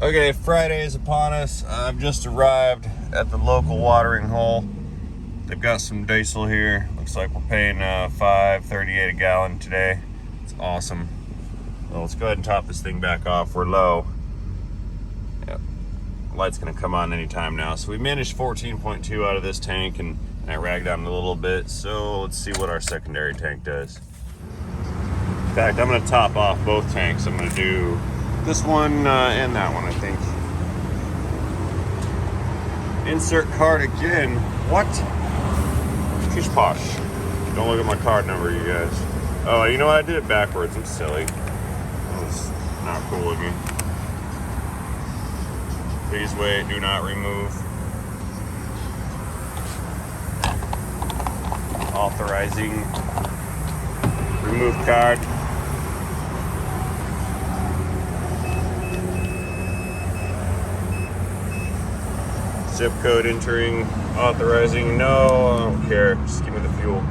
Okay, Friday is upon us. I've just arrived at the local watering hole. They've got some diesel here. Looks like we're paying $5.38 a gallon today. It's awesome. Well, let's go ahead and top this thing back off. We're low. Yep. Light's gonna come on anytime now. So we managed 14.2 out of this tank, and I ragged on it a little bit. So let's see what our secondary tank does. In fact, I'm gonna top off both tanks. I'm gonna do this one and that one, I think. Insert card again. What? Fish posh. Don't look at my card number, you guys. Oh, you know what? I did it backwards. I'm silly. That was not cool of me. Please wait. Do not remove. Authorizing. Remove card. Zip code entering, authorizing. No, I don't care. Just give me the fuel.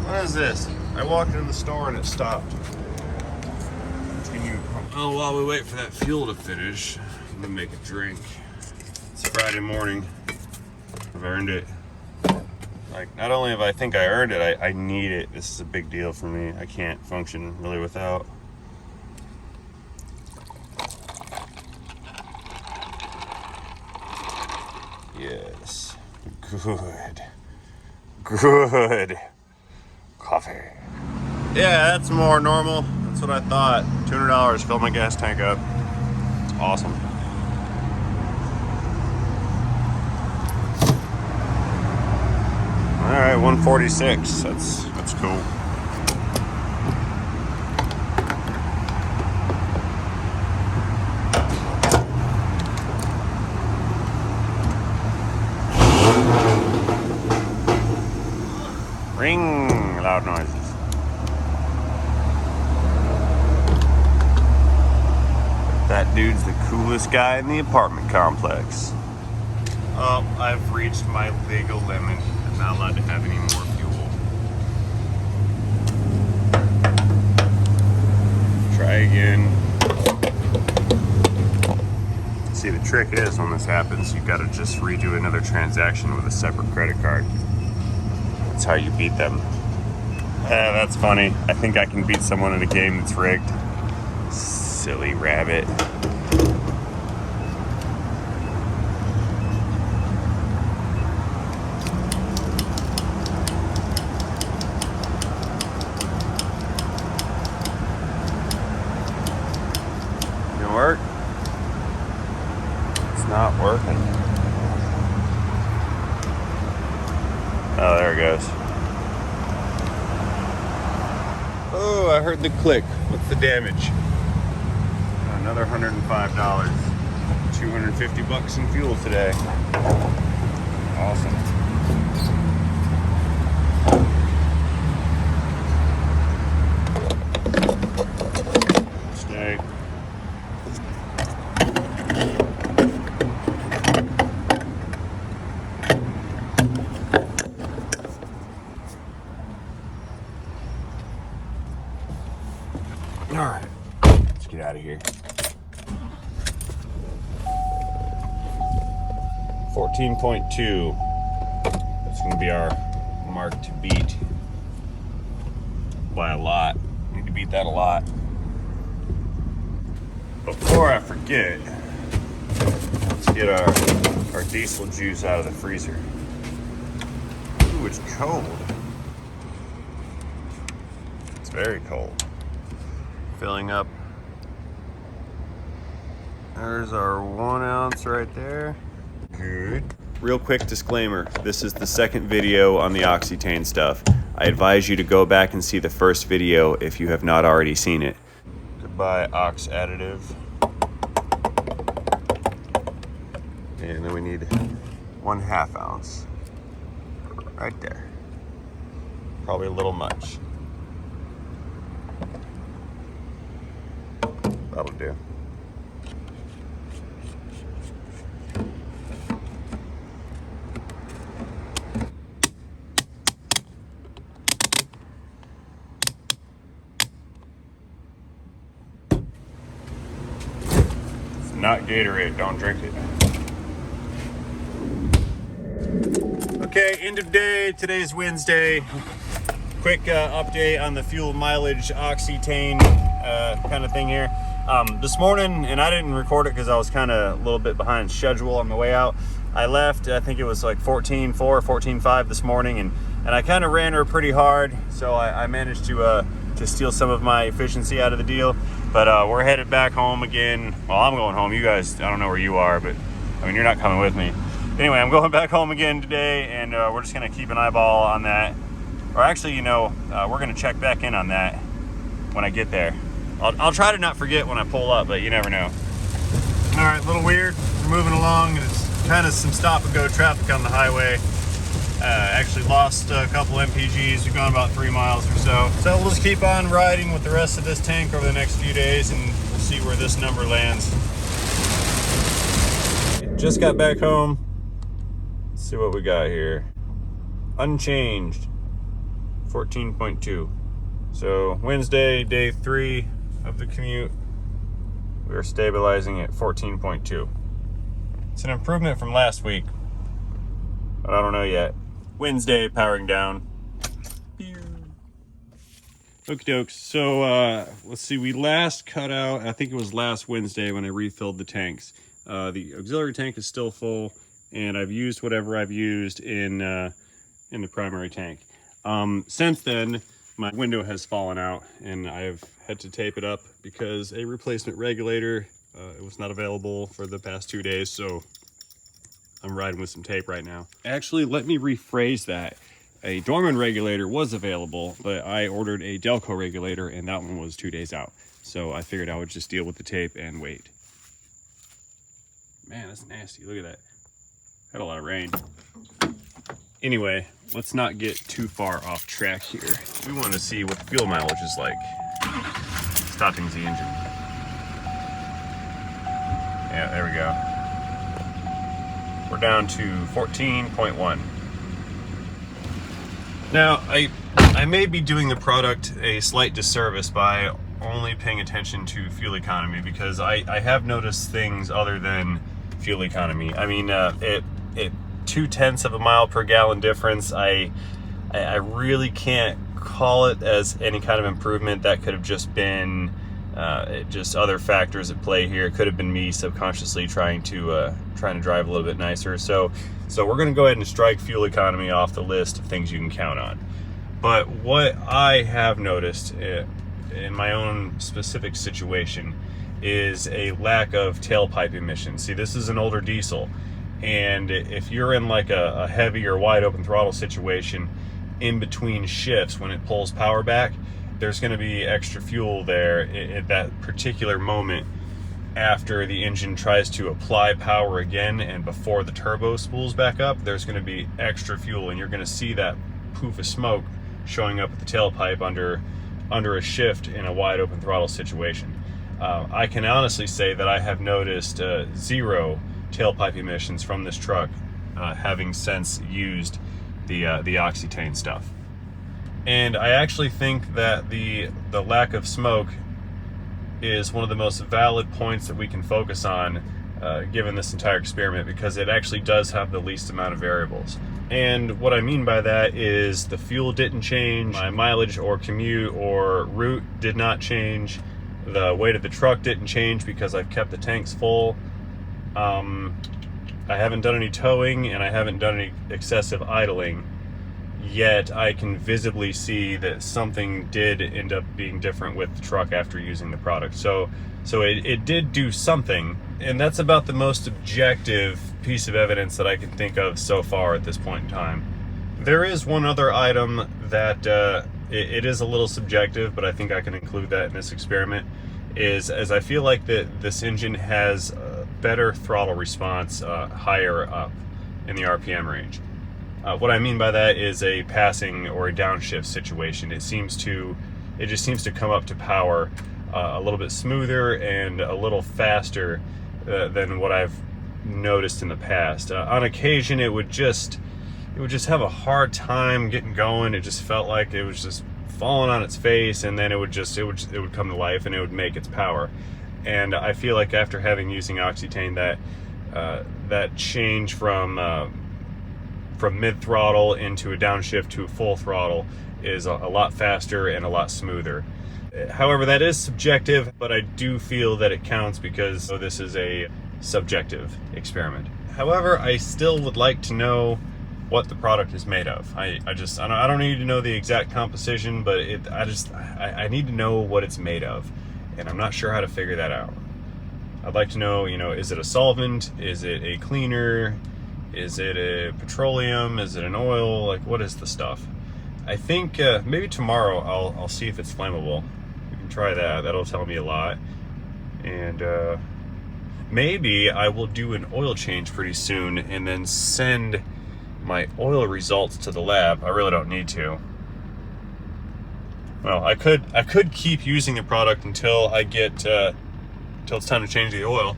What is this? I walked into the store and it stopped. Oh, while we wait for that fuel to finish, I'm gonna make a drink. It's Friday morning. I've earned it. Like, not only have I think I earned it, I need it. This is a big deal for me. I can't function really without. Yes. Good. Good coffee. Yeah, that's more normal. That's what I thought. $200, fill my gas tank up. It's awesome. All right, 146. That's cool. Ring, loud noises. That dude's the coolest guy in the apartment complex. Oh, I've reached my legal limit. I'm not allowed to have any more fuel. Try again. See, the trick is when this happens, you gotta just redo another transaction with a separate credit card. That's how you beat them. That's funny. I think I can beat someone in a game that's rigged. Silly rabbit. Gonna work? It's not working. Oh, there it goes. Oh, I heard the click. What's the damage? Another $105. 250 bucks in fuel today. Awesome. Stay. All right, let's get out of here. 14.2. That's going to be our mark to beat by a lot. Need to beat that a lot. Before I forget, let's get our diesel juice out of the freezer. Ooh, it's cold. It's very cold. Filling up. There's our 1 ounce right there. Good. Real quick disclaimer, this is the second video on the Oxytane stuff. I advise you to go back and see the first video if you have not already seen it. Goodbye, Ox additive. And then we need 1/2 ounce. Right there. Probably a little much. That'll do. It's not Gatorade, don't drink it. Okay, end of day. Today's Wednesday. Quick update on the fuel mileage Oxytane kind of thing here. This morning, and I didn't record it because I was kind of a little bit behind schedule on the way out. I left, I think it was like 14.4, 14.5 this morning, and I kind of ran her pretty hard, so I managed to steal some of my efficiency out of the deal. But we're headed back home again. Well, I'm going home. You guys, I don't know where you are, but I mean, you're not coming with me. Anyway, I'm going back home again today, and we're just going to keep an eyeball on that. Or actually, you know, we're going to check back in on that when I get there. I'll try to not forget when I pull up, but you never know. All right, a little weird. We're moving along, and it's kind of some stop-and-go traffic on the highway. Actually lost a couple MPGs. We've gone about 3 miles or so. So we'll just keep on riding with the rest of this tank over the next few days, and we'll see where this number lands. Just got back home. Let's see what we got here. Unchanged, 14.2. So Wednesday, day 3 of the commute, we are stabilizing at 14.2. It's an improvement from last week, but I don't know yet. Wednesday, powering down. Okie dokes. So let's see, we last cut out, I think it was last Wednesday when I refilled the tanks. The auxiliary tank is still full, and I've used whatever I've used in the primary tank. Since then, my window has fallen out, and I've had to tape it up because a replacement regulator it was not available for the past 2 days, so I'm riding with some tape right now. Actually, let me rephrase that. A Dorman regulator was available, but I ordered a Delco regulator, and that one was 2 days out. So I figured I would just deal with the tape and wait. Man, that's nasty. Look at that. Had a lot of rain. Anyway, let's not get too far off track here. We want to see what the fuel mileage is like. Stopping the engine. Yeah, there we go. We're down to 14.1. Now, I may be doing the product a slight disservice by only paying attention to fuel economy, because I have noticed things other than fuel economy. I mean, it 0.2 of a mile per gallon difference, I really can't call it as any kind of improvement. That could have just been just other factors at play here. It could have been me subconsciously trying to drive a little bit nicer. So we're going to go ahead and strike fuel economy off the list of things you can count on. But what I have noticed in my own specific situation is a lack of tailpipe emissions. See, this is an older diesel, and if you're in like a heavy or wide open throttle situation in between shifts when it pulls power back, there's going to be extra fuel there at that particular moment after the engine tries to apply power again, and before the turbo spools back up, there's going to be extra fuel, and you're going to see that poof of smoke showing up at the tailpipe under a shift in a wide open throttle situation. I can honestly say that I have noticed 0 tailpipe emissions from this truck, having since used the Oxytane stuff. And I actually think that the lack of smoke is one of the most valid points that we can focus on given this entire experiment, because it actually does have the least amount of variables. And what I mean by that is the fuel didn't change, my mileage or commute or route did not change, the weight of the truck didn't change because I've kept the tanks full. I haven't done any towing, and I haven't done any excessive idling, yet I can visibly see that something did end up being different with the truck after using the product. So it did do something, and that's about the most objective piece of evidence that I can think of so far at this point in time. There is one other item that it is a little subjective, but I think I can include that in this experiment, is as I feel like that this engine has better throttle response higher up in the RPM range. What I mean by that is a passing or a downshift situation. It just seems to come up to power a little bit smoother and a little faster than what I've noticed in the past. On occasion, it would just have a hard time getting going. It just felt like it was just falling on its face, and then it would come to life and it would make its power. And I feel like after using Oxytane, that change from mid throttle into a downshift to a full throttle is a lot faster and a lot smoother. However, that is subjective, but I do feel that it counts because this is a subjective experiment. However, I still would like to know what the product is made of. I don't need to know the exact composition, but I need to know what it's made of, and I'm not sure how to figure that out. I'd like to know, is it a solvent? Is it a cleaner? Is it a petroleum? Is it an oil? Like, what is the stuff? I think maybe tomorrow I'll see if it's flammable. We can try that. That'll tell me a lot. And maybe I will do an oil change pretty soon and then send my oil results to the lab. I really don't need to. Well, I could keep using the product until I get until it's time to change the oil,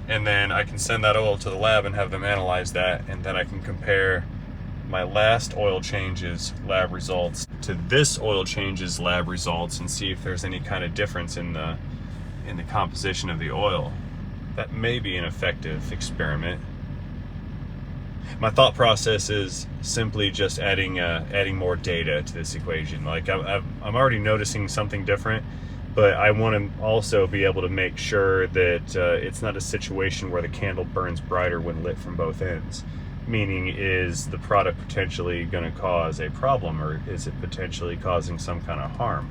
and then I can send that oil to the lab and have them analyze that, and then I can compare my last oil changes lab results to this oil changes lab results and see if there's any kind of difference in the composition of the oil. That may be an effective experiment. My thought process is simply just adding more data to this equation. Like I'm already noticing something different, but I want to also be able to make sure that it's not a situation where the candle burns brighter when lit from both ends. Meaning, is the product potentially going to cause a problem, or is it potentially causing some kind of harm?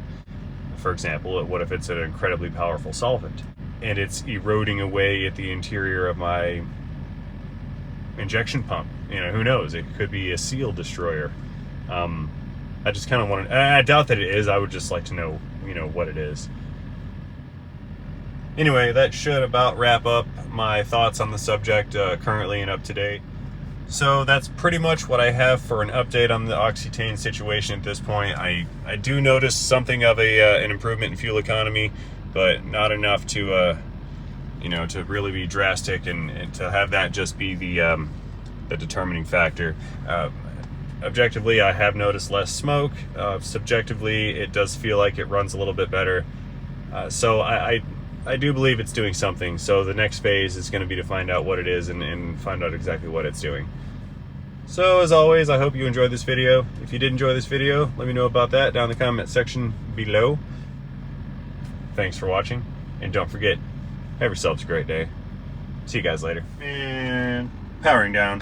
For example, what if it's an incredibly powerful solvent and it's eroding away at the interior of my injection pump? Who knows? It could be a seal destroyer. I just kind of want to, I doubt that it is. I would just like to know, what it is. Anyway, that should about wrap up my thoughts on the subject currently and up to date. So that's pretty much what I have for an update on the Oxytane situation at this point. I do notice something of an improvement in fuel economy, but not enough to to really be drastic and to have that just be the determining factor. Objectively, I have noticed less smoke. Subjectively, it does feel like it runs a little bit better. So I do believe it's doing something. So the next phase is going to be to find out what it is and find out exactly what it's doing. So as always, I hope you enjoyed this video. If you did enjoy this video, let me know about that down in the comment section below. Thanks for watching, and don't forget, have yourselves a great day. See you guys later. And powering down.